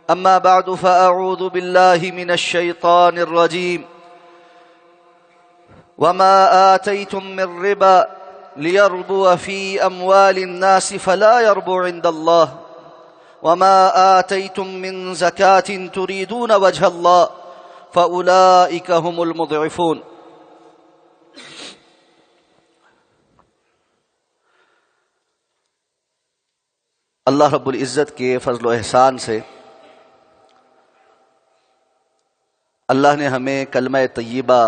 أما بعد فأعوذ بالله من الشيطان الرجيم وما آتيتم من ربا ليربو في أموال الناس فلا يربو عند الله وما آتيتم من زكاة تريدون وجه الله فأولئك هم المضعفون۔ اللہ رب العزت کے فضل و احسان سے اللہ نے ہمیں کلمہ طیبہ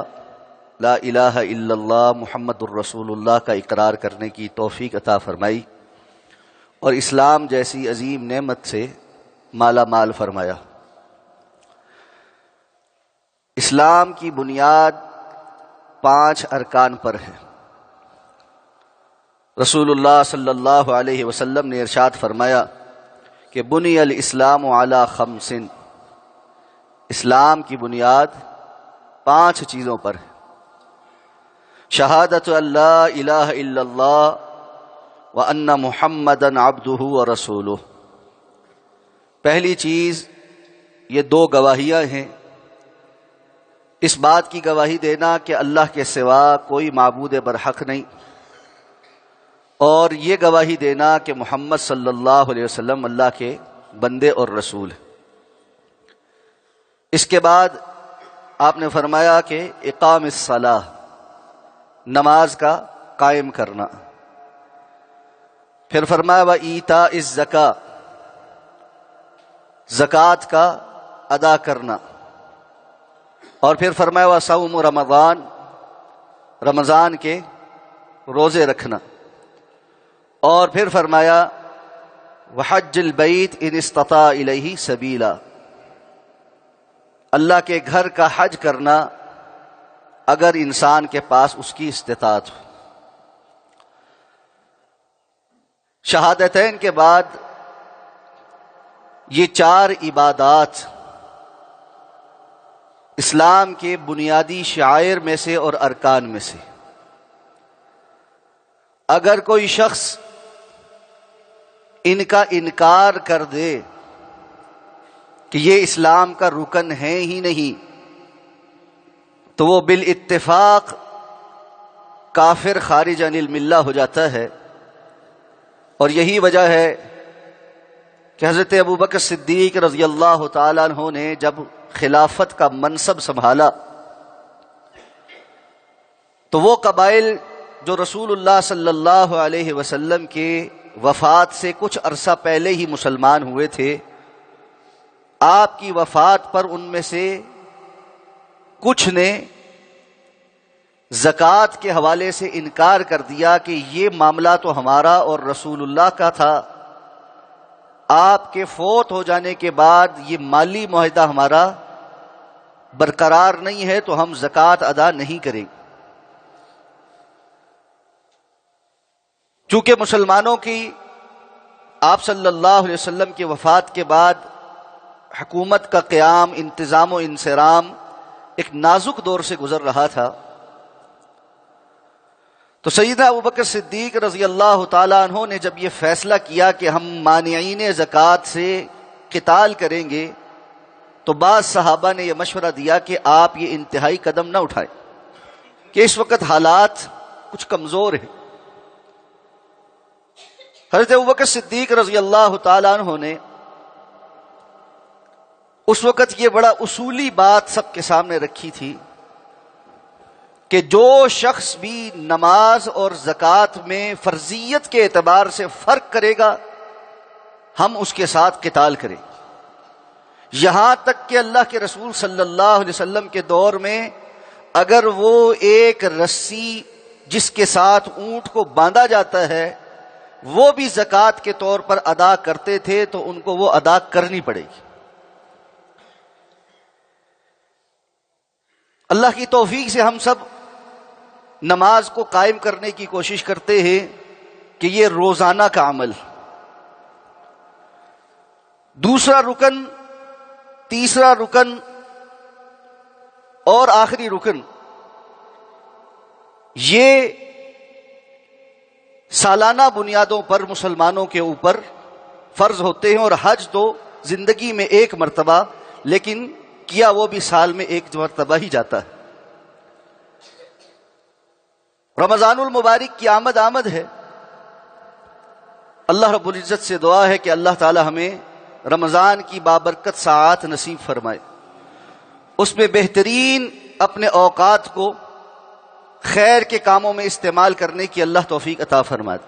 لا الہ الا اللہ محمد الرسول اللہ کا اقرار کرنے کی توفیق عطا فرمائی اور اسلام جیسی عظیم نعمت سے مالا مال فرمایا۔ اسلام کی بنیاد 5 ارکان پر ہے۔ رسول اللہ صلی اللہ علیہ وسلم نے ارشاد فرمایا کہ بنی الاسلام علی 5، اسلام کی بنیاد 5 چیزوں پر ہے۔ شہادت اللہ الہ الا اللہ وان محمدا عبدہ ورسولہ، پہلی چیز یہ 2 گواہیاں ہیں، اس بات کی گواہی دینا کہ اللہ کے سوا کوئی معبود برحق نہیں، اور یہ گواہی دینا کہ محمد صلی اللہ علیہ وسلم اللہ کے بندے اور رسول ہیں۔ اس کے بعد آپ نے فرمایا کہ اقام الصلاۃ، نماز کا قائم کرنا، پھر فرمایا وایتاء الزکاۃ، زکوٰۃ کا ادا کرنا، اور پھر فرمایا وصوم رمضان، رمضان کے روزے رکھنا، اور پھر فرمایا وحج البیت ان استطاع الیہ سبیلا، اللہ کے گھر کا حج کرنا اگر انسان کے پاس اس کی استطاعت ہو۔ شہادتین کے بعد یہ 4 عبادات اسلام کے بنیادی شعائر میں سے اور ارکان میں سے، اگر کوئی شخص ان کا انکار کر دے کہ یہ اسلام کا رکن ہے ہی نہیں، تو وہ بالاتفاق کافر خارج عن الملہ ہو جاتا ہے۔ اور یہی وجہ ہے کہ حضرت ابوبکر صدیق رضی اللہ تعالیٰ عنہ نے جب خلافت کا منصب سنبھالا تو وہ قبائل جو رسول اللہ صلی اللہ علیہ وسلم کے وفات سے کچھ عرصہ پہلے ہی مسلمان ہوئے تھے، آپ کی وفات پر ان میں سے کچھ نے زکوٰۃ کے حوالے سے انکار کر دیا کہ یہ معاملہ تو ہمارا اور رسول اللہ کا تھا، آپ کے فوت ہو جانے کے بعد یہ مالی معاہدہ ہمارا برقرار نہیں ہے تو ہم زکوٰۃ ادا نہیں کریں۔ چونکہ مسلمانوں کی آپ صلی اللہ علیہ وسلم کی وفات کے بعد حکومت کا قیام، انتظام و انصرام ایک نازک دور سے گزر رہا تھا، تو سیدنا ابوبکر صدیق رضی اللہ تعالیٰ عنہ نے جب یہ فیصلہ کیا کہ ہم مانعین زکوٰۃ سے قتال کریں گے، تو بعض صحابہ نے یہ مشورہ دیا کہ آپ یہ انتہائی قدم نہ اٹھائیں کہ اس وقت حالات کچھ کمزور ہیں۔ حضرت ابوبکر صدیق رضی اللہ تعالیٰ عنہ نے اس وقت یہ بڑا اصولی بات سب کے سامنے رکھی تھی کہ جو شخص بھی نماز اور زکوٰۃ میں فرضیت کے اعتبار سے فرق کرے گا ہم اس کے ساتھ قتال کریں، یہاں تک کہ اللہ کے رسول صلی اللہ علیہ وسلم کے دور میں اگر وہ ایک رسی جس کے ساتھ اونٹ کو باندھا جاتا ہے وہ بھی زکوٰۃ کے طور پر ادا کرتے تھے تو ان کو وہ ادا کرنی پڑے گی۔ اللہ کی توفیق سے ہم سب نماز کو قائم کرنے کی کوشش کرتے ہیں کہ یہ روزانہ کا عمل۔ دوسرا رکن، تیسرا رکن اور آخری رکن یہ سالانہ بنیادوں پر مسلمانوں کے اوپر فرض ہوتے ہیں، اور حج تو زندگی میں ایک مرتبہ، لیکن کیا وہ بھی سال میں ایک مرتبہ ہی جاتا ہے۔ رمضان المبارک کی آمد ہے۔ اللہ رب العزت سے دعا ہے کہ اللہ تعالی ہمیں رمضان کی بابرکت ساعات نصیب فرمائے، اس میں بہترین اپنے اوقات کو خیر کے کاموں میں استعمال کرنے کی اللہ توفیق عطا فرمائے۔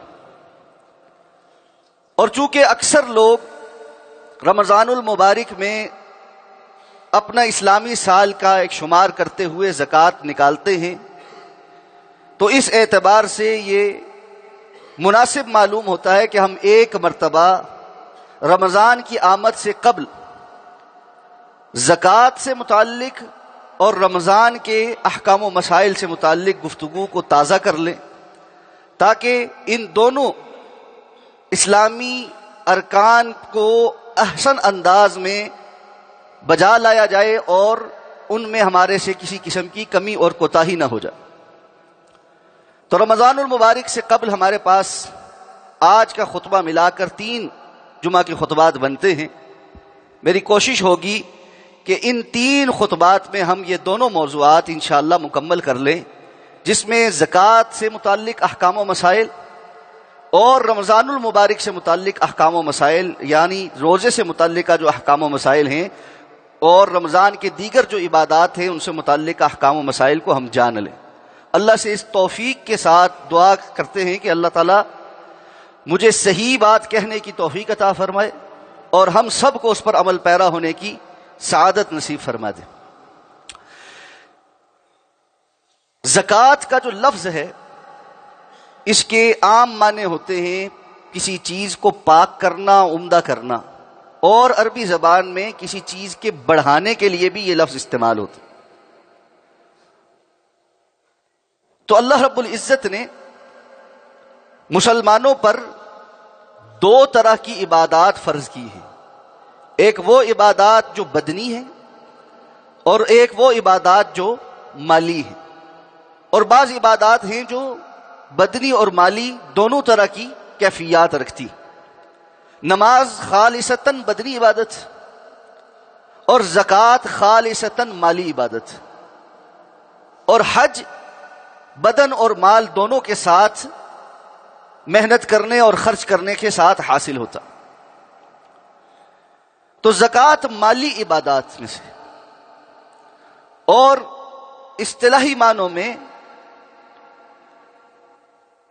اور چونکہ اکثر لوگ رمضان المبارک میں اپنا اسلامی سال کا ایک شمار کرتے ہوئے زکوٰۃ نکالتے ہیں، تو اس اعتبار سے یہ مناسب معلوم ہوتا ہے کہ ہم ایک مرتبہ رمضان کی آمد سے قبل زکوٰۃ سے متعلق اور رمضان کے احکام و مسائل سے متعلق گفتگو کو تازہ کر لیں، تاکہ ان دونوں اسلامی ارکان کو احسن انداز میں بجا لایا جائے اور ان میں ہمارے سے کسی قسم کی کمی اور کوتاہی نہ ہو جائے۔ تو رمضان المبارک سے قبل ہمارے پاس آج کا خطبہ ملا کر 3 جمعہ کے خطبات بنتے ہیں۔ میری کوشش ہوگی کہ ان 3 خطبات میں ہم یہ دونوں موضوعات انشاءاللہ مکمل کر لیں، جس میں زکوٰۃ سے متعلق احکام و مسائل اور رمضان المبارک سے متعلق احکام و مسائل، یعنی روزے سے متعلقہ جو احکام و مسائل ہیں اور رمضان کے دیگر جو عبادات ہیں ان سے متعلق احکام و مسائل کو ہم جان لیں۔ اللہ سے اس توفیق کے ساتھ دعا کرتے ہیں کہ اللہ تعالیٰ مجھے صحیح بات کہنے کی توفیق عطا فرمائے اور ہم سب کو اس پر عمل پیرا ہونے کی سعادت نصیب فرما دے۔ زکوٰۃ کا جو لفظ ہے اس کے عام معنی ہوتے ہیں کسی چیز کو پاک کرنا، عمدہ کرنا، اور عربی زبان میں کسی چیز کے بڑھانے کے لیے بھی یہ لفظ استعمال ہوتا ہے۔ تو اللہ رب العزت نے مسلمانوں پر 2 طرح کی عبادات فرض کی ہیں، ایک وہ عبادات جو بدنی ہیں اور ایک وہ عبادات جو مالی ہیں، اور بعض عبادات ہیں جو بدنی اور مالی دونوں طرح کی کیفیات رکھتی۔ نماز خالصتاً بدنی عبادت اور زکوٰۃ خالصتاً مالی عبادت، اور حج بدن اور مال دونوں کے ساتھ محنت کرنے اور خرچ کرنے کے ساتھ حاصل ہوتا۔ تو زکوٰۃ مالی عبادات میں سے، اور اصطلاحی معنوں میں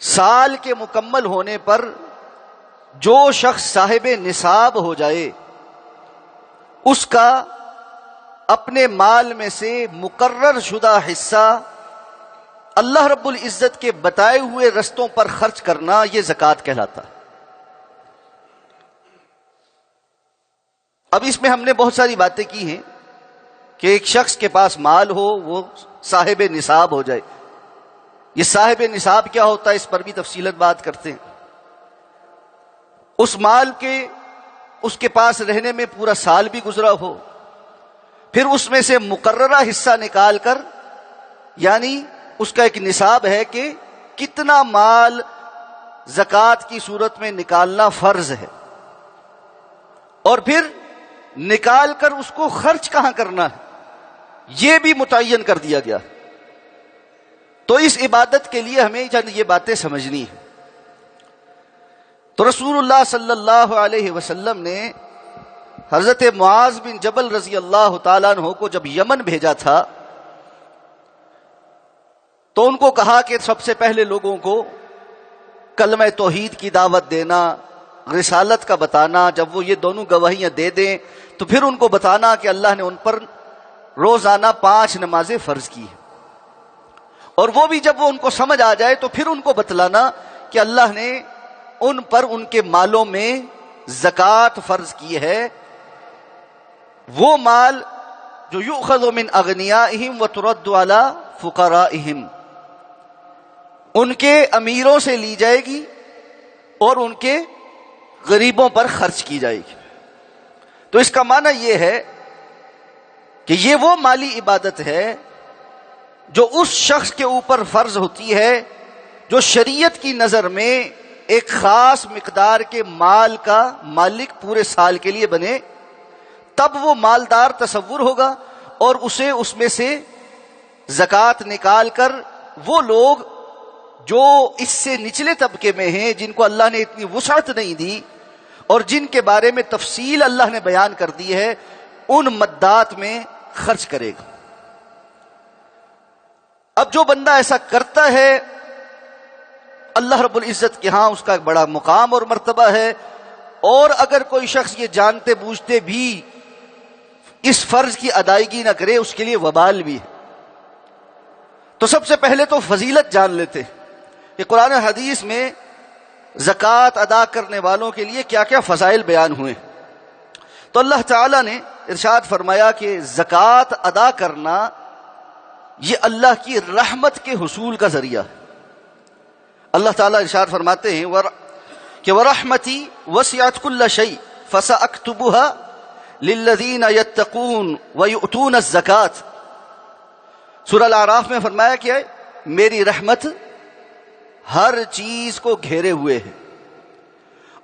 سال کے مکمل ہونے پر جو شخص صاحب نصاب ہو جائے اس کا اپنے مال میں سے مقرر شدہ حصہ اللہ رب العزت کے بتائے ہوئے رستوں پر خرچ کرنا، یہ زکوٰۃ کہلاتا ہے۔ اب اس میں ہم نے بہت ساری باتیں کی ہیں کہ ایک شخص کے پاس مال ہو، وہ صاحب نصاب ہو جائے۔ یہ صاحب نصاب کیا ہوتا ہے اس پر بھی تفصیلت بات کرتے ہیں۔ اس مال کے اس کے پاس رہنے میں پورا سال بھی گزرا ہو، پھر اس میں سے مقررہ حصہ نکال کر، یعنی اس کا ایک نصاب ہے کہ کتنا مال زکوٰۃ کی صورت میں نکالنا فرض ہے، اور پھر نکال کر اس کو خرچ کہاں کرنا ہے یہ بھی متعین کر دیا گیا۔ تو اس عبادت کے لیے ہمیں چند یہ باتیں سمجھنی ہیں۔ تو رسول اللہ صلی اللہ علیہ وسلم نے حضرت معاذ بن جبل رضی اللہ تعالیٰ عنہ کو جب یمن بھیجا تھا تو ان کو کہا کہ سب سے پہلے لوگوں کو کلمہ توحید کی دعوت دینا، رسالت کا بتانا، جب وہ یہ دونوں گواہیاں دے دیں تو پھر ان کو بتانا کہ اللہ نے ان پر روزانہ 5 نمازیں فرض کی ہیں، اور وہ بھی جب وہ ان کو سمجھ آ جائے تو پھر ان کو بتلانا کہ اللہ نے ان پر ان کے مالوں میں زکوٰۃ فرض کی ہے، وہ مال جو یؤخذ من اغنیائہم وترد علی فقرائہم، ان کے امیروں سے لی جائے گی اور ان کے غریبوں پر خرچ کی جائے گی۔ تو اس کا معنی یہ ہے کہ یہ وہ مالی عبادت ہے جو اس شخص کے اوپر فرض ہوتی ہے جو شریعت کی نظر میں ایک خاص مقدار کے مال کا مالک پورے سال کے لیے بنے تب وہ مالدار تصور ہوگا اور اسے اس میں سے زکوٰۃ نکال کر وہ لوگ جو اس سے نچلے طبقے میں ہیں، جن کو اللہ نے اتنی وسعت نہیں دی اور جن کے بارے میں تفصیل اللہ نے بیان کر دی ہے، ان مدات میں خرچ کرے گا۔ اب جو بندہ ایسا کرتا ہے اللہ رب العزت کے ہاں اس کا ایک بڑا مقام اور مرتبہ ہے، اور اگر کوئی شخص یہ جانتے بوجھتے بھی اس فرض کی ادائیگی نہ کرے اس کے لیے وبال بھی ہے۔ تو سب سے پہلے تو فضیلت جان لیتے کہ قرآن حدیث میں زکوٰۃ ادا کرنے والوں کے لیے کیا کیا فضائل بیان ہوئے۔ تو اللہ تعالیٰ نے ارشاد فرمایا کہ زکوٰۃ ادا کرنا یہ اللہ کی رحمت کے حصول کا ذریعہ ہے۔ اللہ تعالیٰ ارشاد فرماتے ہیں کہ وَرَحْمَتِي وَسِعَتْ كُلَّ شَيْءٍ فَسَأَكْتُبُهَا لِلَّذِينَ يَتَّقُونَ وَيُؤْتُونَ الزَّكَاةَ۔ سورہ الاعراف میں فرمایا کہ میری رحمت ہر چیز کو گھیرے ہوئے ہے،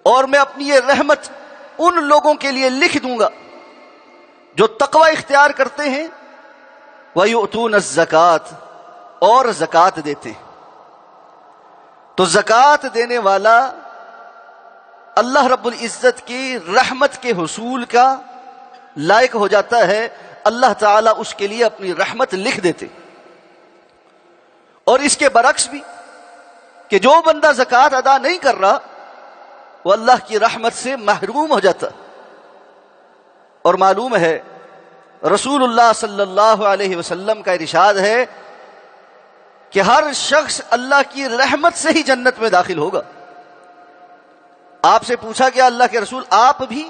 اور میں اپنی یہ رحمت ان لوگوں کے لیے لکھ دوں گا جو تقوی اختیار کرتے ہیں، وَيُؤْتُونَ الزَّكَاةَ، اور زکوٰۃ دیتے ہیں۔ تو زکوٰۃ دینے والا اللہ رب العزت کی رحمت کے حصول کا لائق ہو جاتا ہے، اللہ تعالیٰ اس کے لیے اپنی رحمت لکھ دیتے۔ اور اس کے برعکس بھی کہ جو بندہ زکوٰۃ ادا نہیں کر رہا وہ اللہ کی رحمت سے محروم ہو جاتا۔ اور معلوم ہے رسول اللہ صلی اللہ علیہ وسلم کا ارشاد ہے کہ ہر شخص اللہ کی رحمت سے ہی جنت میں داخل ہوگا۔ آپ سے پوچھا گیا اللہ کے رسول آپ بھی؟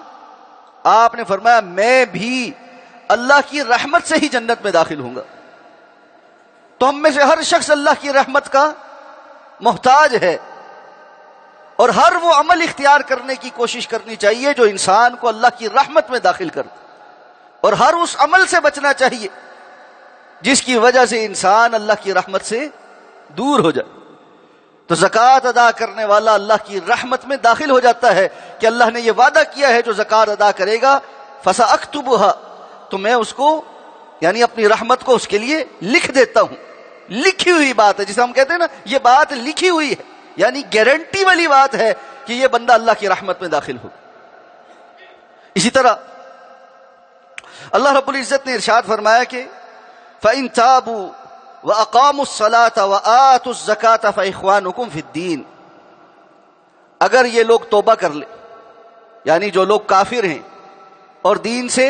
آپ نے فرمایا میں بھی اللہ کی رحمت سے ہی جنت میں داخل ہوں گا۔ تو ہم میں سے ہر شخص اللہ کی رحمت کا محتاج ہے، اور ہر وہ عمل اختیار کرنے کی کوشش کرنی چاہیے جو انسان کو اللہ کی رحمت میں داخل کر دے، اور ہر اس عمل سے بچنا چاہیے جس کی وجہ سے انسان اللہ کی رحمت سے دور ہو جائے۔ تو زکوٰۃ ادا کرنے والا اللہ کی رحمت میں داخل ہو جاتا ہے کہ اللہ نے یہ وعدہ کیا ہے جو زکوٰۃ ادا کرے گا فَسَأَكْتُبُهَا، تو میں اس کو یعنی اپنی رحمت کو اس کے لیے لکھ دیتا ہوں۔ لکھی ہوئی بات ہے، جسے ہم کہتے ہیں نا یہ بات لکھی ہوئی ہے، یعنی گارنٹی والی بات ہے کہ یہ بندہ اللہ کی رحمت میں داخل ہو۔ اسی طرح اللہ رب العزت نے ارشاد فرمایا کہ فَإِن تَابُوا وَأَقَامُوا الصَّلَاةَ وَآتُوا الزَّكَاةَ فَإِخْوَانُكُمْ فِي الدِّينِ، اگر یہ لوگ توبہ کر لیں، یعنی جو لوگ کافر ہیں اور دین سے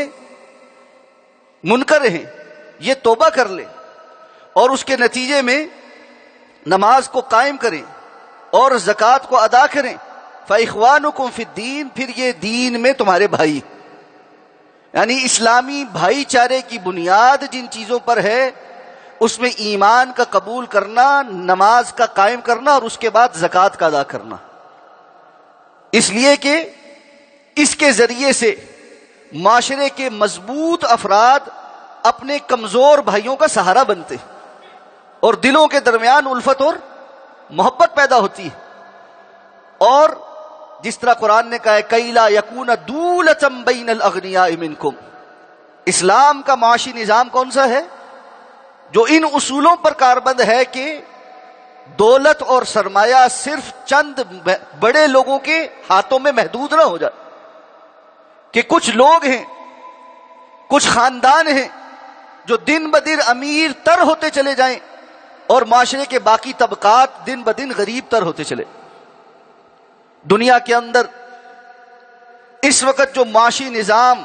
منکر ہیں، یہ توبہ کر لیں اور اس کے نتیجے میں نماز کو قائم کریں اور زکوٰۃ کو ادا کریں، فَإِخْوَانُكُمْ فِي الدِّينِ، پھر یہ دین میں تمہارے بھائی، یعنی اسلامی بھائی چارے کی بنیاد جن چیزوں پر ہے اس میں ایمان کا قبول کرنا، نماز کا قائم کرنا اور اس کے بعد زکوٰۃ کا ادا کرنا، اس لیے کہ اس کے ذریعے سے معاشرے کے مضبوط افراد اپنے کمزور بھائیوں کا سہارا بنتے اور دلوں کے درمیان الفت اور محبت پیدا ہوتی ہے۔ اور جس طرح قرآن نے کہا ہے کَإْ لَا يَكُونَ دُولَةً بَيْنَ الْأَغْنِيَاءِ مِنْكُمْ، اسلام کا معاشی نظام کون سا ہے؟ جو ان اصولوں پر کاربند ہے کہ دولت اور سرمایہ صرف چند بڑے لوگوں کے ہاتھوں میں محدود نہ ہو جائے، کہ کچھ لوگ ہیں، کچھ خاندان ہیں جو دن بدن امیر تر ہوتے چلے جائیں اور معاشرے کے باقی طبقات دن بدن غریب تر ہوتے چلے۔ دنیا کے اندر اس وقت جو معاشی نظام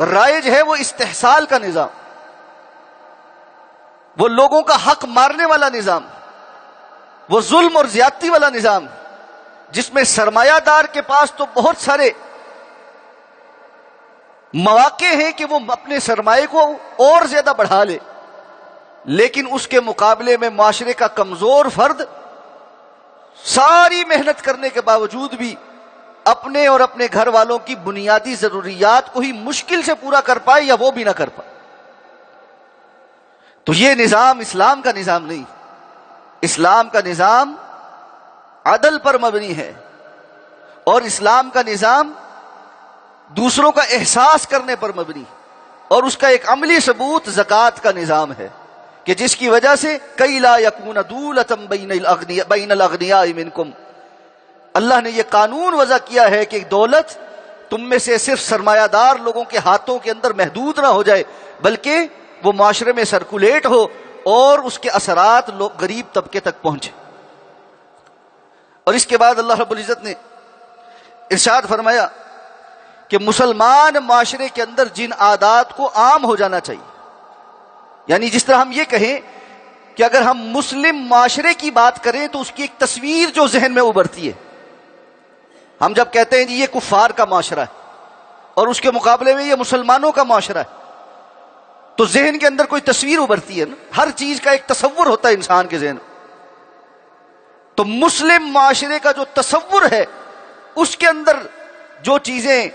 رائج ہے وہ استحصال کا نظام، وہ لوگوں کا حق مارنے والا نظام، وہ ظلم اور زیادتی والا نظام، جس میں سرمایہ دار کے پاس تو بہت سارے مواقع ہیں کہ وہ اپنے سرمایہ کو اور زیادہ بڑھا لے، لیکن اس کے مقابلے میں معاشرے کا کمزور فرد ساری محنت کرنے کے باوجود بھی اپنے اور اپنے گھر والوں کی بنیادی ضروریات کو ہی مشکل سے پورا کر پائے یا وہ بھی نہ کر پائے۔ تو یہ نظام اسلام کا نظام نہیں، اسلام کا نظام عدل پر مبنی ہے، اور اسلام کا نظام دوسروں کا احساس کرنے پر مبنی، اور اس کا ایک عملی ثبوت زکوٰۃ کا نظام ہے کہ جس کی وجہ سے کئی لا یکون دولۃ بین الاغنیاء منکم، اللہ نے یہ قانون وضع کیا ہے کہ دولت تم میں سے صرف سرمایہ دار لوگوں کے ہاتھوں کے اندر محدود نہ ہو جائے، بلکہ وہ معاشرے میں سرکولیٹ ہو اور اس کے اثرات لوگ غریب طبقے تک پہنچے۔ اور اس کے بعد اللہ رب العزت نے ارشاد فرمایا کہ مسلمان معاشرے کے اندر جن عادات کو عام ہو جانا چاہیے، یعنی جس طرح ہم یہ کہیں کہ اگر ہم مسلم معاشرے کی بات کریں تو اس کی ایک تصویر جو ذہن میں ابھرتی ہے، ہم جب کہتے ہیں جی یہ کفار کا معاشرہ ہے اور اس کے مقابلے میں یہ مسلمانوں کا معاشرہ ہے، تو ذہن کے اندر کوئی تصویر ابھرتی ہے نا، ہر چیز کا ایک تصور ہوتا ہے انسان کے ذہن۔ تو مسلم معاشرے کا جو تصور ہے اس کے اندر جو چیزیں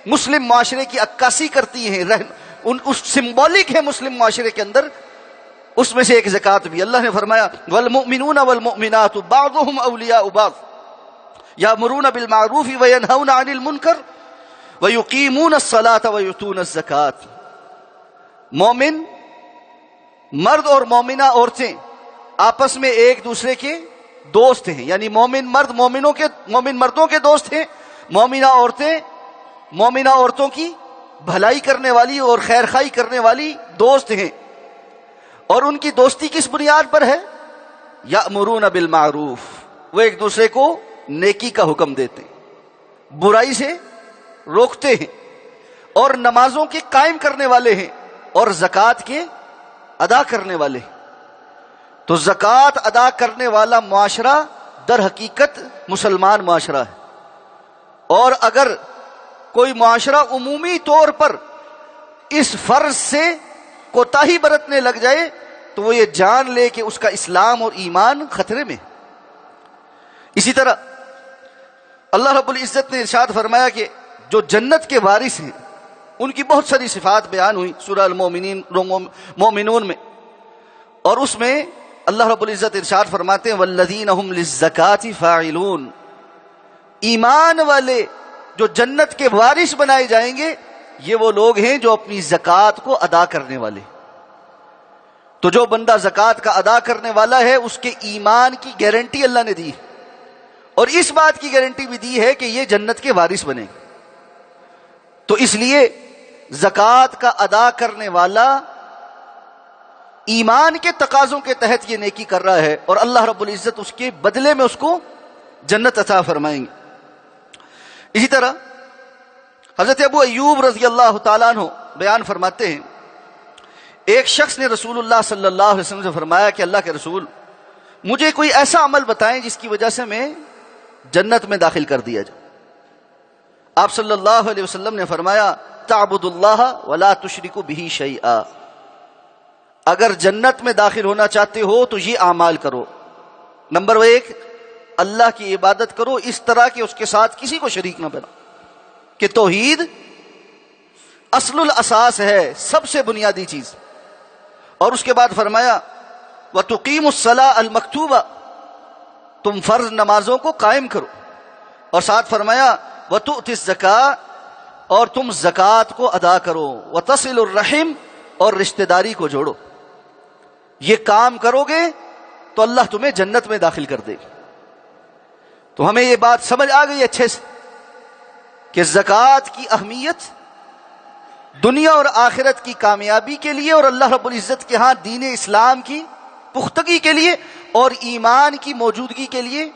مسلم معاشرے کی عکاسی کرتی ہیں، اس سمبولک ہے مسلم معاشرے کے اندر، اس میں سے ایک زکوٰۃ بھی۔ اللہ نے فرمایا والمؤمنون والمؤمنات بعضهم اولیاء بعض یامرون بالمعروف وینہون عن المنکر ویقیمون الصلاۃ ویؤتون الزکوٰۃ۔ مومن مرد اور مومنہ عورتیں آپس میں ایک دوسرے کے دوست ہیں، یعنی مومن مرد مومن مردوں کے دوست ہیں، مومنہ عورتیں مومنہ عورتوں کی بھلائی کرنے والی اور خیر خواہی کرنے والی دوست ہیں۔ اور ان کی دوستی کس بنیاد پر ہے؟ یأمرون بالمعروف، وہ ایک دوسرے کو نیکی کا حکم دیتے ہیں، برائی سے روکتے ہیں، اور نمازوں کے قائم کرنے والے ہیں اور زکوٰۃ کے ادا کرنے والے ہیں۔ تو زکوٰۃ ادا کرنے والا معاشرہ در حقیقت مسلمان معاشرہ ہے، اور اگر کوئی معاشرہ عمومی طور پر اس فرض سے کوتاہی برتنے لگ جائے تو وہ یہ جان لے کہ اس کا اسلام اور ایمان خطرے میں۔ اسی طرح اللہ رب العزت نے ارشاد فرمایا کہ جو جنت کے وارث ہیں ان کی بہت ساری صفات بیان ہوئی سورہ المومنون میں، اور اس میں اللہ رب العزت ارشاد فرماتے ہیں والذین هم للزکاۃ فاعلون، ایمان والے جو جنت کے وارث بنائے جائیں گے یہ وہ لوگ ہیں جو اپنی زکوٰۃ کو ادا کرنے والے۔ تو جو بندہ زکوٰۃ کا ادا کرنے والا ہے اس کے ایمان کی گارنٹی اللہ نے دی، اور اس بات کی گارنٹی بھی دی ہے کہ یہ جنت کے وارث بنے گے۔ تو اس لیے زکوٰۃ کا ادا کرنے والا ایمان کے تقاضوں کے تحت یہ نیکی کر رہا ہے، اور اللہ رب العزت اس کے بدلے میں اس کو جنت عطا فرمائیں گے۔ اسی طرح حضرت ابو ایوب رضی اللہ تعالیٰ عنہ بیان فرماتے ہیں ایک شخص نے رسول اللہ صلی اللہ علیہ وسلم سے فرمایا کہ اللہ کے رسول مجھے کوئی ایسا عمل بتائیں جس کی وجہ سے میں جنت میں داخل کر دیا جائے۔ آپ صلی اللہ علیہ وسلم نے فرمایا تعبد اللہ ولا تشرک بہ شیئا، اگر جنت میں داخل ہونا چاہتے ہو تو یہ اعمال کرو۔ نمبر 1، اللہ کی عبادت کرو اس طرح کہ اس کے ساتھ کسی کو شریک نہ بنا، کہ توحید اصل الاساس ہے، سب سے بنیادی چیز۔ اور اس کے بعد فرمایا وَتُقِيمُ الصَّلَاةَ الْمَكْتُوبَةَ، تم فرض نمازوں کو قائم کرو، اور ساتھ فرمایا وَتُؤْتِ الزَّكَاةَ، اور تم زکوٰۃ کو ادا کرو، وَتَصِلُ الرَّحِمَ، اور رشتہ داری کو جوڑو۔ یہ کام کرو گے تو اللہ تمہیں جنت میں داخل کر دے گا۔ تو ہمیں یہ بات سمجھ آ گئی اچھے سے کہ زکوٰۃ کی اہمیت دنیا اور آخرت کی کامیابی کے لیے، اور اللہ رب العزت کے ہاں دین اسلام کی پختگی کے لیے اور ایمان کی موجودگی کے لیے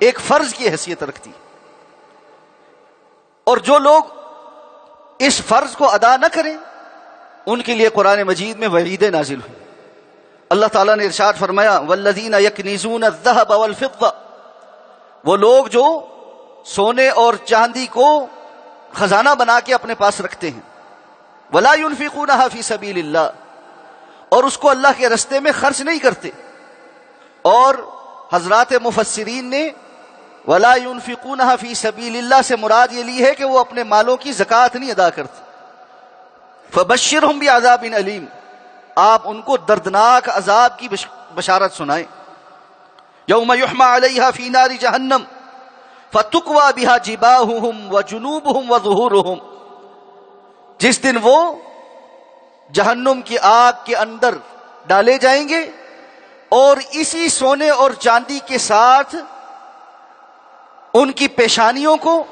ایک فرض کی حیثیت رکھتی۔ اور جو لوگ اس فرض کو ادا نہ کریں ان کے لیے قرآن مجید میں وعیدیں نازل ہوئی۔ اللہ تعالیٰ نے ارشاد فرمایا والذین یکنزون الذهب والفضة، وہ لوگ جو سونے اور چاندی کو خزانہ بنا کے اپنے پاس رکھتے ہیں، ولا ينفقونها فی سبیل اللہ، اور اس کو اللہ کے رستے میں خرچ نہیں کرتے۔ اور حضرات مفسرین نے ولا ينفقونها فی سبیل اللہ سے مراد یہ لی ہے کہ وہ اپنے مالوں کی زکوٰۃ نہیں ادا کرتے۔ فبشرهم بعذاب علیم، آپ ان کو دردناک عذاب کی بشارت سنائیں۔ یوم یحمى علیہا فی نار جہنم فتکوی بها جباہہم وجنوبہم وظہورہم، جس دن وہ جہنم کی آگ کے اندر ڈالے جائیں گے اور اسی سونے اور چاندی کے ساتھ ان کی پیشانیوں کو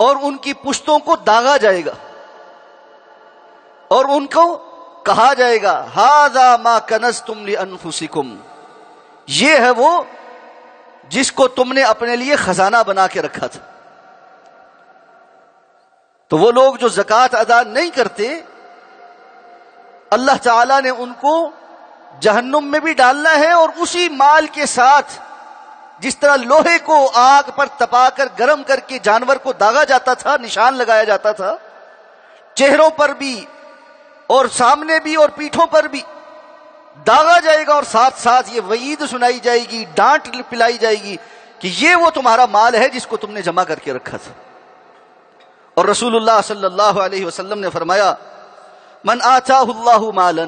اور ان کی پشتوں کو داغا جائے گا اور ان کو کہا جائے گا ھذا ما کنزتم لانفسکم، یہ ہے وہ جس کو تم نے اپنے لیے خزانہ بنا کے رکھا تھا۔ تو وہ لوگ جو زکوٰۃ ادا نہیں کرتے، اللہ تعالیٰ نے ان کو جہنم میں بھی ڈالنا ہے، اور اسی مال کے ساتھ جس طرح لوہے کو آگ پر تپا کر گرم کر کے جانور کو داغا جاتا تھا، نشان لگایا جاتا تھا، چہروں پر بھی اور سامنے بھی اور پیٹھوں پر بھی داغا جائے گا، اور ساتھ ساتھ یہ وعید سنائی جائے گی، ڈانٹ پلائی جائے گی کہ یہ وہ تمہارا مال ہے جس کو تم نے جمع کر کے رکھا تھا۔ اور رسول اللہ صلی اللہ علیہ وسلم نے فرمایا من آتاہ اللہ مالا،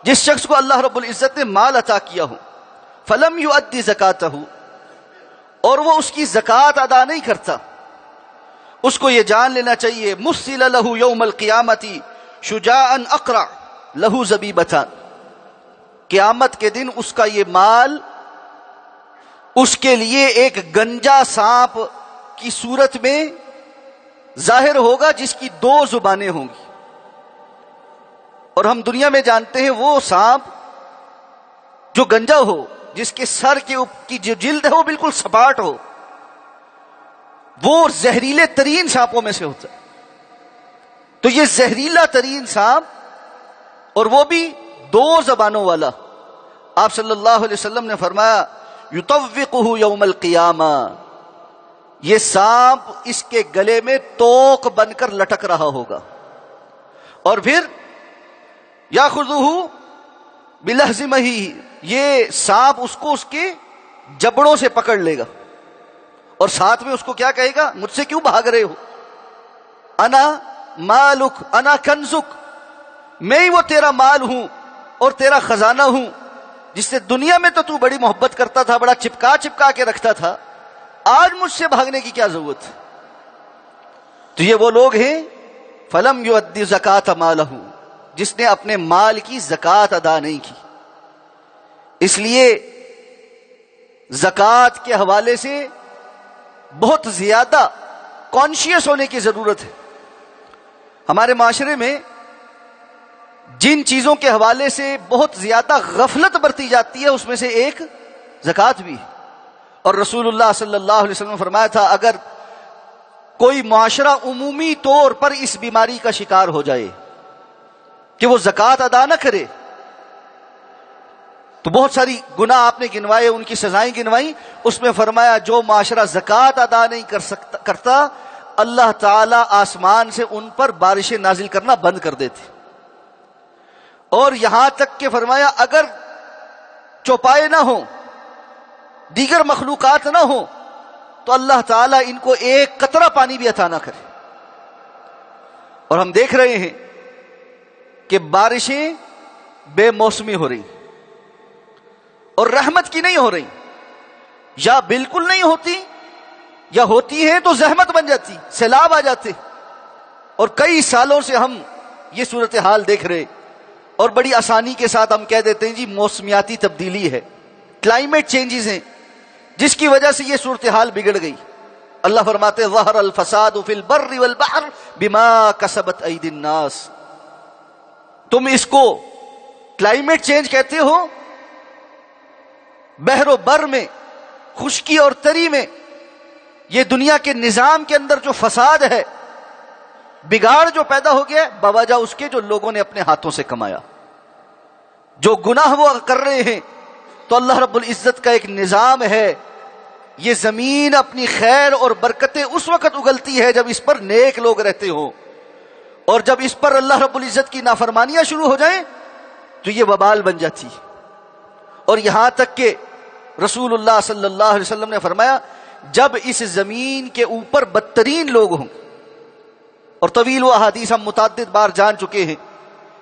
جس شخص کو اللہ رب العزت نے مال عطا کیا ہو، فلم یؤدی زکاتہ، اور وہ اس کی زکوٰۃ ادا نہیں کرتا، اس کو یہ جان لینا چاہیے مثل لہ یوم القیامت شجاعا اقرع لہ زبیبتان، قیامت کے دن اس کا یہ مال اس کے لیے ایک گنجا سانپ کی صورت میں ظاہر ہوگا جس کی 2 زبانیں ہوں گی۔ اور ہم دنیا میں جانتے ہیں وہ سانپ جو گنجا ہو، جس کے سر کی جو جلد ہے وہ بالکل سپاٹ ہو، وہ زہریلے ترین سانپوں میں سے ہوتا ہے۔ تو یہ زہریلا ترین سانپ، اور وہ بھی 2 زبانوں والا، آپ صلی اللہ علیہ وسلم نے فرمایا یطوقہ یوم القیامہ، یہ سانپ اس کے گلے میں توق بن کر لٹک رہا ہوگا، اور پھر یاخذہ بلحظمہ، یہ سانپ اس کو اس کے جبڑوں سے پکڑ لے گا، اور ساتھ میں اس کو کیا کہے گا، مجھ سے کیوں بھاگ رہے ہو، انا مالک انا کنزک، میں ہی وہ تیرا مال ہوں اور تیرا خزانہ ہوں، جس سے دنیا میں تو بڑی محبت کرتا تھا، بڑا چپکا کے رکھتا تھا، آج مجھ سے بھاگنے کی کیا ضرورت۔ تو یہ وہ لوگ ہیں فلم یؤدی زکات مالہ، جس نے اپنے مال کی زکوٰۃ ادا نہیں کی۔ اس لیے زکوٰۃ کے حوالے سے بہت زیادہ کانشیس ہونے کی ضرورت ہے۔ ہمارے معاشرے میں جن چیزوں کے حوالے سے بہت زیادہ غفلت برتی جاتی ہے، اس میں سے ایک زکوٰۃ بھی ہے۔ اور رسول اللہ صلی اللہ علیہ وسلم نے فرمایا تھا اگر کوئی معاشرہ عمومی طور پر اس بیماری کا شکار ہو جائے کہ وہ زکوٰۃ ادا نہ کرے، تو بہت ساری گناہ آپ نے گنوائے، ان کی سزائیں گنوائیں، اس میں فرمایا جو معاشرہ زکوٰۃ ادا نہیں کرتا اللہ تعالیٰ آسمان سے ان پر بارشیں نازل کرنا بند کر دیتے، اور یہاں تک کہ فرمایا اگر چوپائے نہ ہوں، دیگر مخلوقات نہ ہوں، تو اللہ تعالیٰ ان کو ایک قطرہ پانی بھی عطا نہ کرے۔ اور ہم دیکھ رہے ہیں کہ بارشیں بے موسمی ہو رہی، اور رحمت کی نہیں ہو رہی، یا بالکل نہیں ہوتی، یا ہوتی ہیں تو زحمت بن جاتی، سیلاب آ جاتے، اور کئی سالوں سے ہم یہ صورتحال دیکھ رہے، اور بڑی آسانی کے ساتھ ہم کہہ دیتے ہیں جی موسمیاتی تبدیلی ہے، کلائمیٹ چینجز ہیں، جس کی وجہ سے یہ صورتحال بگڑ گئی۔ اللہ فرماتے ظہر الفساد فی البر والبحر بما کسبت ایدی الناس، تم اس کو کلائمیٹ چینج کہتے ہو، بحر و بر میں، خشکی اور تری میں، یہ دنیا کے نظام کے اندر جو فساد ہے، بگاڑ جو پیدا ہو گیا بوجہ اس کے جو لوگوں نے اپنے ہاتھوں سے کمایا، جو گناہ وہ کر رہے ہیں۔ تو اللہ رب العزت کا ایک نظام ہے، یہ زمین اپنی خیر اور برکتیں اس وقت اگلتی ہے جب اس پر نیک لوگ رہتے ہوں، اور جب اس پر اللہ رب العزت کی نافرمانیاں شروع ہو جائیں تو یہ وبال بن جاتی۔ اور یہاں تک کہ رسول اللہ صلی اللہ علیہ وسلم نے فرمایا جب اس زمین کے اوپر بدترین لوگ ہوں، اور طویل و احادیث ہم متعدد بار جان چکے ہیں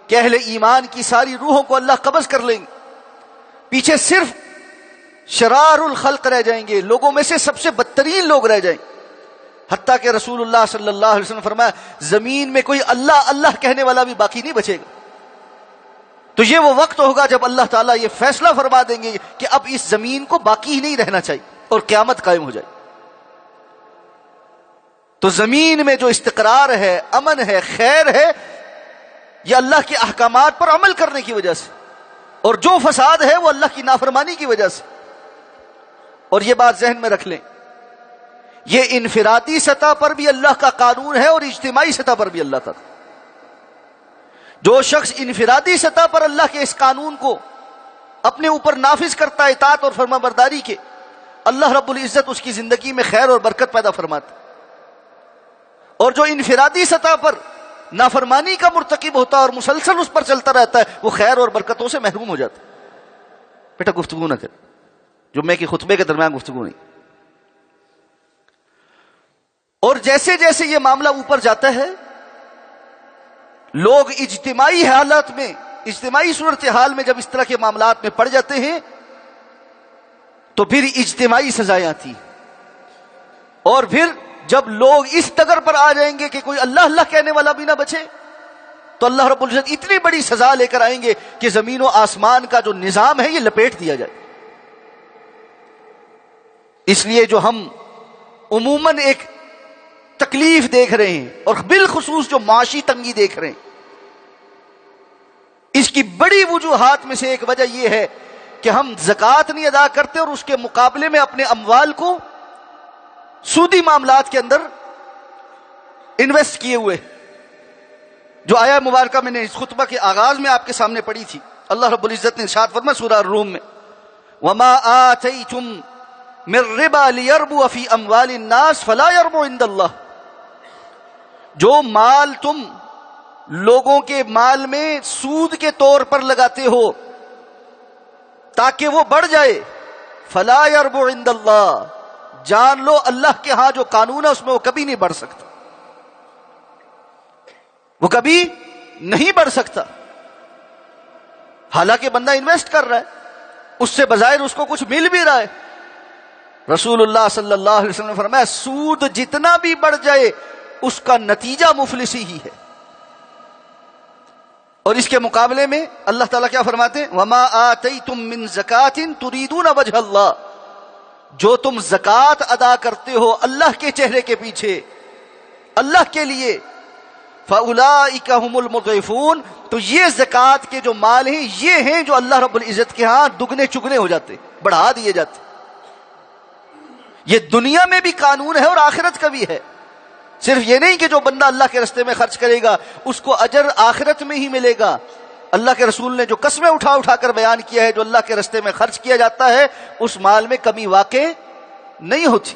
کہ اہل ایمان کی ساری روحوں کو اللہ قبض کر لیں گے، پیچھے صرف شرار الخلق رہ جائیں گے، لوگوں میں سے سب سے بدترین لوگ رہ جائیں۔ حتیٰ کہ رسول اللہ صلی اللہ علیہ وسلم نے فرمایا زمین میں کوئی اللہ اللہ کہنے والا بھی باقی نہیں بچے گا۔ تو یہ وہ وقت ہوگا جب اللہ تعالیٰ یہ فیصلہ فرما دیں گے کہ اب اس زمین کو باقی ہی نہیں رہنا چاہیے اور قیامت قائم ہو جائے۔ تو زمین میں جو استقرار ہے، امن ہے، خیر ہے، یہ اللہ کے احکامات پر عمل کرنے کی وجہ سے، اور جو فساد ہے وہ اللہ کی نافرمانی کی وجہ سے۔ اور یہ بات ذہن میں رکھ لیں، یہ انفرادی سطح پر بھی اللہ کا قانون ہے اور اجتماعی سطح پر بھی اللہ کا۔ جو شخص انفرادی سطح پر اللہ کے اس قانون کو اپنے اوپر نافذ کرتا ہے اطاعت اور فرما برداری کے، اللہ رب العزت اس کی زندگی میں خیر اور برکت پیدا فرماتا ہے۔ اور جو انفرادی سطح پر نافرمانی کا مرتکب ہوتا ہے اور مسلسل اس پر چلتا رہتا ہے، وہ خیر اور برکتوں سے محروم ہو جاتا ہے۔ بیٹا گفتگو نہ کر، جمعے کے خطبے کے درمیان گفتگو نہیں۔ اور جیسے جیسے یہ معاملہ اوپر جاتا ہے، لوگ اجتماعی حالات میں، اجتماعی صورتحال میں جب اس طرح کے معاملات میں پڑ جاتے ہیں تو پھر اجتماعی سزائیں آتی، اور پھر جب لوگ اس ڈگر پر آ جائیں گے کہ کوئی اللہ اللہ کہنے والا بھی نہ بچے، تو اللہ رب العزت اتنی بڑی سزا لے کر آئیں گے کہ زمین و آسمان کا جو نظام ہے یہ لپیٹ دیا جائے۔ اس لیے جو ہم عموماً ایک تکلیف دیکھ رہے ہیں اور بالخصوص جو معاشی تنگی دیکھ رہے ہیں، اس کی بڑی وجوہات میں سے ایک وجہ یہ ہے کہ ہم زکوٰۃ نہیں ادا کرتے اور اس کے مقابلے میں اپنے اموال کو سودی معاملات کے اندر انویسٹ کیے ہوئے۔ جو آیہ مبارکہ میں نے اس خطبہ کے آغاز میں آپ کے سامنے پڑھی تھی، اللہ رب العزت نے ارشاد فرمایا سورہ الروم میں، وَمَا آتَيْتُم مِّن رِّبًا لِيَرْبُوَ فِي أَمْوَالِ النَّاسِ فَلَا يَرْبُو عِندَ اللَّهِ، جو مال تم لوگوں کے مال میں سود کے طور پر لگاتے ہو تاکہ وہ بڑھ جائے، فَلَا يَرْبُو عِندَ اللَّهِ، جان لو اللہ کے ہاں جو قانون ہے اس میں وہ کبھی نہیں بڑھ سکتا، وہ کبھی نہیں بڑھ سکتا۔ حالانکہ بندہ انویسٹ کر رہا ہے، اس سے بظاہر اس کو کچھ مل بھی رہا ہے۔ رسول اللہ صلی اللہ علیہ وسلم نے فرمایا سود جتنا بھی بڑھ جائے اس کا نتیجہ مفلسی ہی ہے۔ اور اس کے مقابلے میں اللہ تعالیٰ کیا فرماتے ہیں، وَمَا آتَيْتُم مِّن زَكَاةٍ تُرِيدُونَ وَجْهَ اللَّهِ، جو تم زکوٰۃ ادا کرتے ہو اللہ کے چہرے کے پیچھے، اللہ کے لیے، فَأُولَٰئِكَ هُمُ الْمُضْعِفُونَ، تو یہ زکوٰۃ کے جو مال ہیں یہ ہیں جو اللہ رب العزت کے ہاں دگنے چگنے ہو جاتے، بڑھا دیے جاتے۔ یہ دنیا میں بھی قانون ہے اور آخرت کا بھی ہے۔ صرف یہ نہیں کہ جو بندہ اللہ کے راستے میں خرچ کرے گا اس کو اجر آخرت میں ہی ملے گا، اللہ کے رسول نے جو قسمیں اٹھا اٹھا کر بیان کیا ہے، جو اللہ کے راستے میں خرچ کیا جاتا ہے اس مال میں کمی واقع نہیں ہوتی۔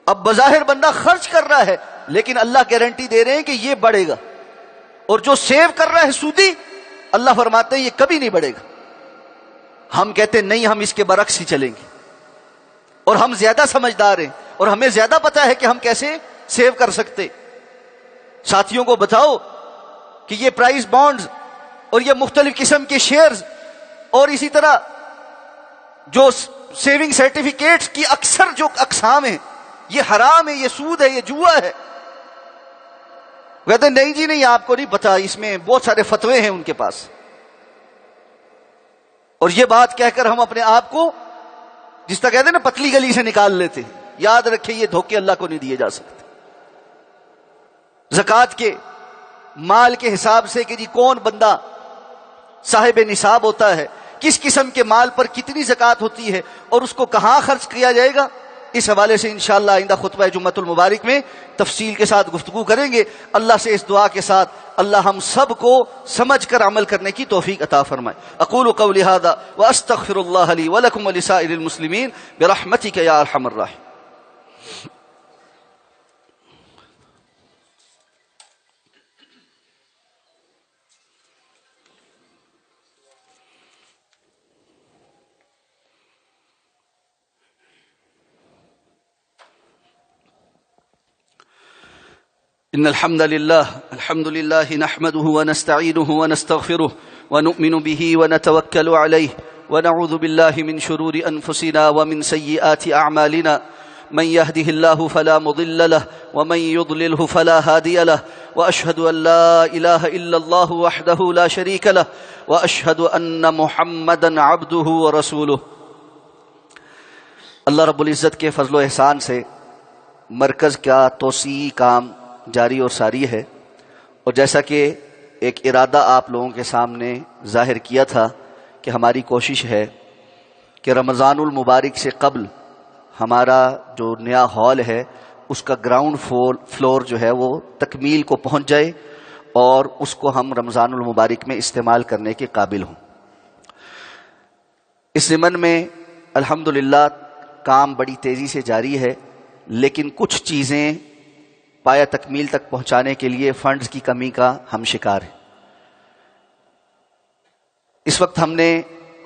اب بظاہر بندہ خرچ کر رہا ہے لیکن اللہ گارنٹی دے رہے ہیں کہ یہ بڑھے گا، اور جو سیو کر رہا ہے سودی، اللہ فرماتے ہیں یہ کبھی نہیں بڑھے گا۔ ہم کہتے ہیں نہیں، ہم اس کے برعکس ہی چلیں گے، اور ہم زیادہ سمجھدار ہیں اور ہمیں زیادہ پتا ہے کہ ہم کیسے سیو کر سکتے۔ ساتھیوں کو بتاؤ کہ یہ پرائز بانڈز اور یہ مختلف قسم کے شیئرز اور اسی طرح جو سیونگ سرٹیفکیٹس کی اکثر جو اقسام ہیں یہ حرام ہے، یہ سود ہے، یہ جوا ہے۔ کہتے ہیں نہیں جی نہیں، آپ کو نہیں پتا، اس میں بہت سارے فتوے ہیں ان کے پاس۔ اور یہ بات کہہ کر ہم اپنے آپ کو جس طرح کہتے ہیں نا پتلی گلی سے نکال لیتے ہیں۔ یاد رکھیں یہ دھوکے اللہ کو نہیں دیے جا سکتے۔ زکوٰۃ کے مال کے حساب سے کہ جی کون بندہ صاحب نصاب ہوتا ہے، کس قسم کے مال پر کتنی زکوٰۃ ہوتی ہے اور اس کو کہاں خرچ کیا جائے گا، اس حوالے سے انشاءاللہ آئندہ خطبہ جمعۃ المبارک میں تفصیل کے ساتھ گفتگو کریں گے۔ اللہ سے اس دعا کے ساتھ اللہ ہم سب کو سمجھ کر عمل کرنے کی توفیق عطا فرمائے۔ اقول قولی ھذا واستغفر اللہ لی ولکم ولسائر المسلمین برحمتک یا ارحم الراحمین۔ إن الحمد لله نحمده ونستعينه ونستغفره ونؤمن به ونتوكل عليه ونعوذ بالله من شرور أنفسنا ومن سيئات أعمالنا من يهده الله فلا مضل له ومن يضلله فلا هادي له وأشهد أن لا إله إلا الله وحده لا شريك له وأشهد أن محمدا عبده ورسوله۔ اللہ رب العزت کے فضل و احسان سے مرکز کا توسیعی کام جاری اور ساری ہے، اور جیسا کہ ایک ارادہ آپ لوگوں کے سامنے ظاہر کیا تھا کہ ہماری کوشش ہے کہ رمضان المبارک سے قبل ہمارا جو نیا ہال ہے اس کا گراؤنڈ فلور جو ہے وہ تکمیل کو پہنچ جائے اور اس کو ہم رمضان المبارک میں استعمال کرنے کے قابل ہوں۔ اس ضمن میں الحمدللہ کام بڑی تیزی سے جاری ہے، لیکن کچھ چیزیں پایہ تکمیل تک پہنچانے کے لیے فنڈز کی کمی کا ہم شکار ہیں۔ اس وقت ہم نے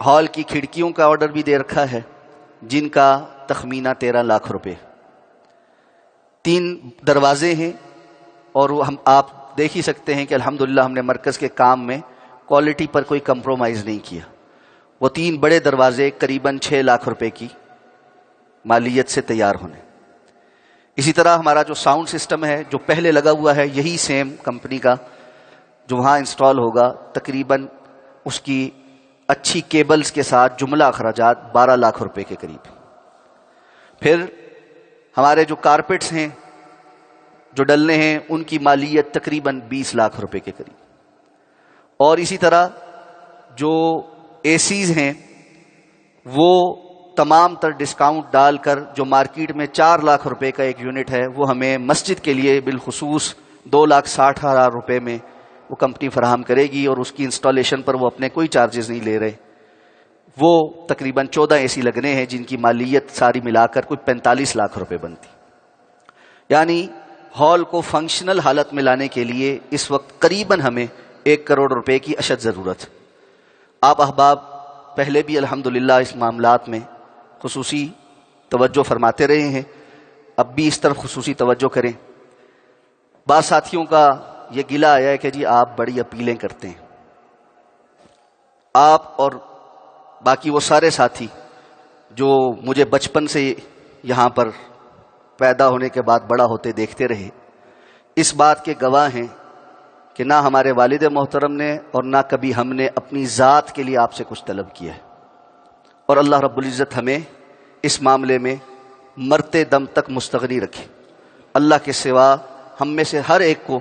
ہال کی کھڑکیوں کا آرڈر بھی دے رکھا ہے جن کا تخمینہ 13 لاکھ روپے، 3 دروازے ہیں، اور آپ دیکھ ہی سکتے ہیں کہ الحمدللہ ہم نے مرکز کے کام میں کوالٹی پر کوئی کمپرومائز نہیں کیا۔ وہ 3 بڑے دروازے قریباً 6 لاکھ روپے کی مالیت سے تیار ہونے۔ اسی طرح ہمارا جو ساؤنڈ سسٹم ہے جو پہلے لگا ہوا ہے، یہی سیم کمپنی کا جو وہاں انسٹال ہوگا، تقریباً اس کی اچھی کیبلز کے ساتھ جملہ اخراجات 12 لاکھ روپے کے قریب۔ پھر ہمارے جو کارپیٹس ہیں جو ڈلنے ہیں ان کی مالیت تقریباً 20 لاکھ روپے کے قریب، اور اسی طرح جو اے سیز ہیں وہ تمام تر ڈسکاؤنٹ ڈال کر جو مارکیٹ میں 4 لاکھ روپے کا ایک یونٹ ہے وہ ہمیں مسجد کے لیے بالخصوص 2,60,000 روپے میں وہ کمپنی فراہم کرے گی، اور اس کی انسٹالیشن پر وہ اپنے کوئی چارجز نہیں لے رہے۔ وہ تقریباً 14 اے سی لگنے ہیں جن کی مالیت ساری ملا کر کوئی 45 لاکھ روپے بنتی۔ یعنی ہال کو فنکشنل حالت میں لانے کے لیے اس وقت قریباً ہمیں 1 کروڑ روپے کی اشد ضرورت۔ آپ احباب پہلے بھی الحمدللہ اس معاملات میں خصوصی توجہ فرماتے رہے ہیں، اب بھی اس طرف خصوصی توجہ کریں۔ بعض ساتھیوں کا یہ گلہ آیا ہے کہ جی آپ بڑی اپیلیں کرتے ہیں۔ آپ اور باقی وہ سارے ساتھی جو مجھے بچپن سے یہاں پر پیدا ہونے کے بعد بڑا ہوتے دیکھتے رہے، اس بات کے گواہ ہیں کہ نہ ہمارے والد محترم نے اور نہ کبھی ہم نے اپنی ذات کے لیے آپ سے کچھ طلب کیا ہے، اور اللہ رب العزت ہمیں اس معاملے میں مرتے دم تک مستغنی رکھے۔ اللہ کے سوا ہم میں سے ہر ایک کو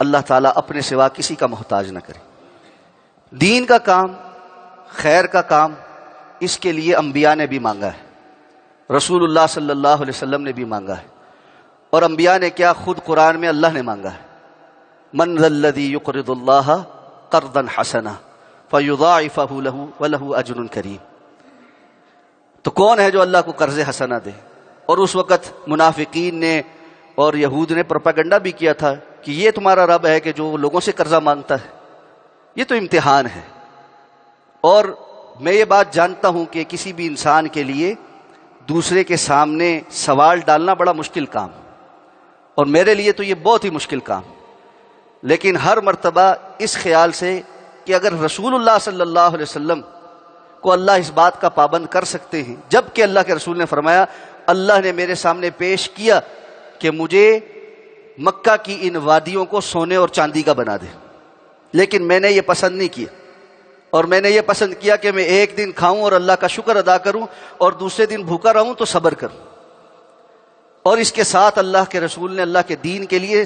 اللہ تعالیٰ اپنے سوا کسی کا محتاج نہ کرے۔ دین کا کام، خیر کا کام، اس کے لیے انبیاء نے بھی مانگا ہے، رسول اللہ صلی اللہ علیہ وسلم نے بھی مانگا ہے، اور انبیاء نے کیا، خود قرآن میں اللہ نے مانگا ہے، من ذا الذی یقرض اللہ قرضا حسنا فیضاعفہ لہ ولہ اجر کریم۔ تو کون ہے جو اللہ کو قرض حسنہ دے؟ اور اس وقت منافقین نے اور یہود نے پروپیگنڈا بھی کیا تھا کہ یہ تمہارا رب ہے کہ جو لوگوں سے قرضہ مانگتا ہے، یہ تو امتحان ہے۔ اور میں یہ بات جانتا ہوں کہ کسی بھی انسان کے لیے دوسرے کے سامنے سوال ڈالنا بڑا مشکل کام، اور میرے لیے تو یہ بہت ہی مشکل کام، لیکن ہر مرتبہ اس خیال سے کہ اگر رسول اللہ صلی اللہ علیہ وسلم کو اللہ اس بات کا پابند کر سکتے ہیں، جبکہ اللہ کے رسول نے فرمایا اللہ نے میرے سامنے پیش کیا کہ مجھے مکہ کی ان وادیوں کو سونے اور چاندی کا بنا دے، لیکن میں نے یہ پسند نہیں کیا، اور میں نے یہ پسند کیا کہ میں ایک دن کھاؤں اور اللہ کا شکر ادا کروں، اور دوسرے دن بھوکا رہوں تو صبر کروں۔ اور اس کے ساتھ اللہ کے رسول نے اللہ کے دین کے لیے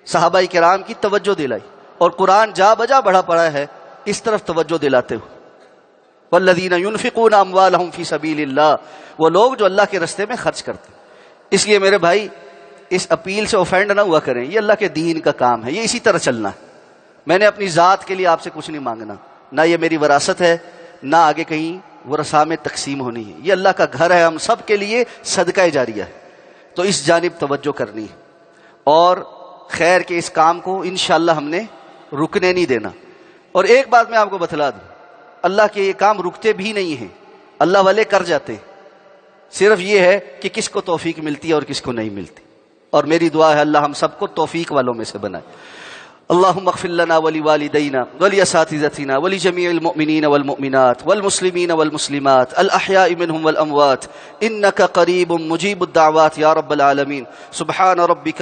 صحابہ کرام کی توجہ دلائی، اور قرآن جا بجا بڑھا پڑا ہے اس طرف توجہ دلاتے ہوئے، والذین ينفقون اموالهم فی سبیل اللہ، وہ لوگ جو اللہ کے راستے میں خرچ کرتے ہیں۔ اس لیے میرے بھائی اس اپیل سے اوفینڈ نہ ہوا کریں، یہ اللہ کے دین کا کام ہے، یہ اسی طرح چلنا ہے۔ میں نے اپنی ذات کے لیے آپ سے کچھ نہیں مانگنا، نہ یہ میری وراثت ہے، نہ آگے کہیں ورثاء میں تقسیم ہونی ہے، یہ اللہ کا گھر ہے، ہم سب کے لیے صدقہ جاریہ ہے، تو اس جانب توجہ کرنی ہے، اور خیر کے اس کام کو انشاءاللہ ہم نے رکنے نہیں دینا۔ اور ایک بات میں آپ کو بتلا دوں، اللہ کے یہ کام رکتے بھی نہیں ہیں، اللہ والے کر جاتے ہیں، صرف یہ ہے کہ کس کو توفیق ملتی ہے اور کس کو نہیں ملتی، اور میری دعا ہے اللہ ہم سب کو توفیق والوں میں سے بنائے۔ اللهم اغفر لنا ولوالدينا ولأساتذتنا ولجميع المؤمنين والمؤمنات والمسلمين والمسلمات الأحياء منهم والأموات إنك قريب مجيب الدعوات يا رب العالمين. سبحان ربك